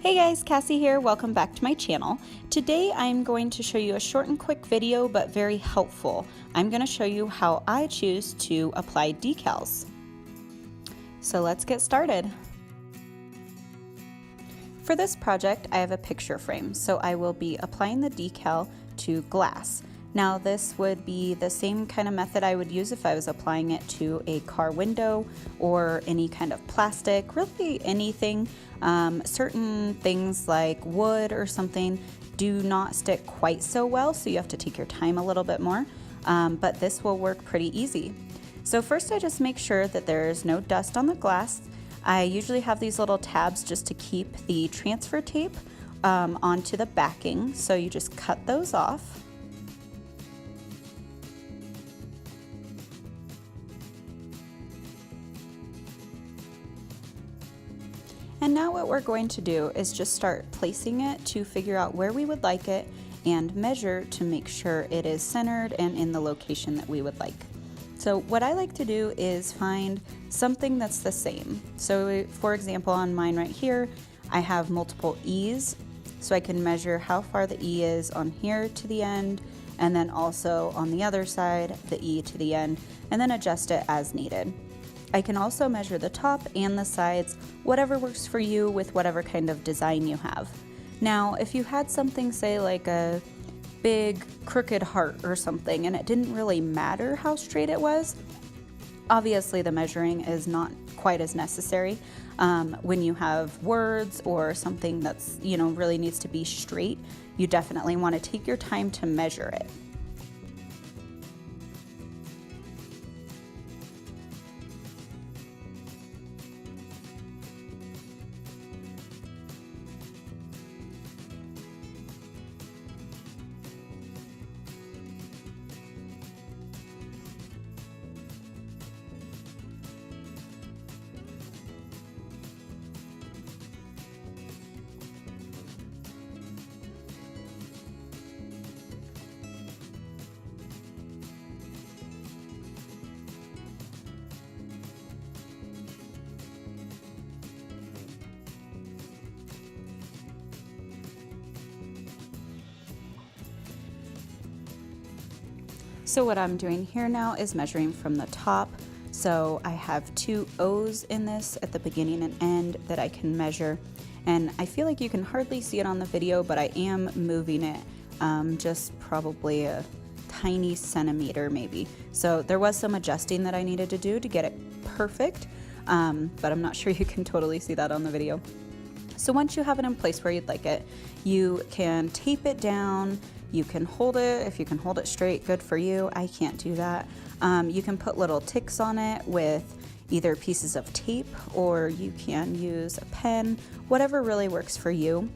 Hey guys, Cassie here. Welcome back to my channel. Today I'm going to show you a short and quick video, but very helpful. I'm going to show you how I choose to apply decals. So let's get started. For this project, I have a picture frame, so I will be applying the decal to glass. Now this would be the same kind of method I would use if I was applying it to a car window or any kind of plastic, really anything. Certain things like wood or something do not stick quite so well, so you have to take your time a little bit more, but this will work pretty easy. So first I just make sure that there's no dust on the glass. I usually have these little tabs just to keep the transfer tape onto the backing, so you just cut those off. And now what we're going to do is just start placing it to figure out where we would like it and measure to make sure it is centered and in the location that we would like. So what I like to do is find something that's the same. So for example, on mine right here, I have multiple E's, so I can measure how far the E is on here to the end, and then also on the other side, the E to the end, and then adjust it as needed. I can also measure the top and the sides, whatever works for you with whatever kind of design you have. Now, if you had something, say like a big crooked heart or something, and it didn't really matter how straight it was, obviously the measuring is not quite as necessary. When you have words or something that's, really needs to be straight, you definitely want to take your time to measure it. So what I'm doing here now is measuring from the top. So I have two O's in this at the beginning and end that I can measure. And I feel like you can hardly see it on the video, but I am moving it just probably a tiny centimeter maybe. So there was some adjusting that I needed to do to get it perfect, but I'm not sure you can totally see that on the video. So once you have it in place where you'd like it, you can tape it down. You can hold it. If you can hold it straight, good for you. I can't do that. You can put little ticks on it with either pieces of tape, or you can use a pen, whatever really works for you.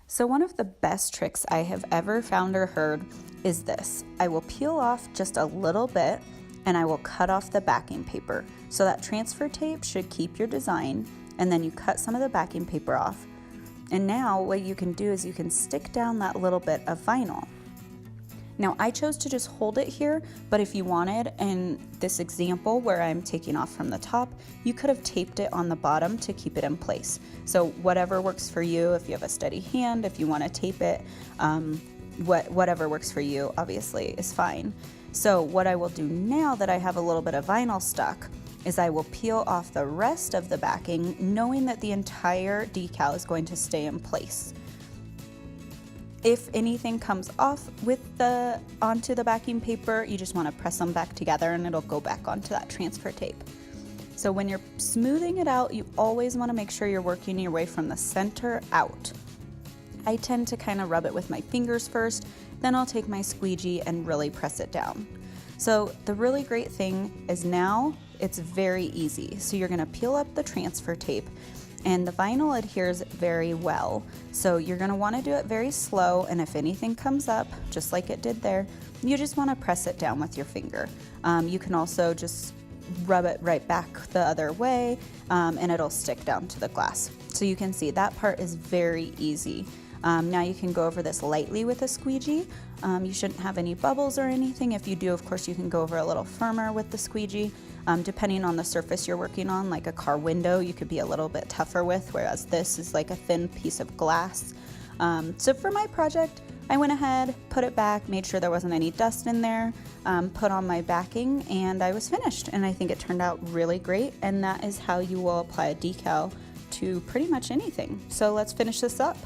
So one of the best tricks I have ever found or heard is this. I will peel off just a little bit and I will cut off the backing paper. So that transfer tape should keep your design, and then you cut some of the backing paper off. And now what you can do is you can stick down that little bit of vinyl. Now I chose to just hold it here, but if you wanted, in this example where I'm taking off from the top, you could have taped it on the bottom to keep it in place. So whatever works for you, if you have a steady hand, if you want to tape it, whatever works for you obviously is fine. So what I will do now that I have a little bit of vinyl stuck is I will peel off the rest of the backing, knowing that the entire decal is going to stay in place. If anything comes off onto the backing paper, you just want to press them back together and it'll go back onto that transfer tape. So when you're smoothing it out, you always want to make sure you're working your way from the center out. I tend to kind of rub it with my fingers first, then I'll take my squeegee and really press it down. So the really great thing is now it's very easy. So you're going to peel up the transfer tape, and the vinyl adheres very well. So you're going to want to do it very slow, and if anything comes up, just like it did there, you just want to press it down with your finger. You can also just rub it right back the other way, and it'll stick down to the glass. So you can see that part is very easy. Now you can go over this lightly with a squeegee. You shouldn't have any bubbles or anything. If you do, of course, you can go over a little firmer with the squeegee. Depending on the surface you're working on, like a car window, you could be a little bit tougher with, whereas this is like a thin piece of glass. So for my project, I went ahead, put it back, made sure there wasn't any dust in there, put on my backing, and I was finished. And I think it turned out really great, and that is how you will apply a decal to pretty much anything. So let's finish this up.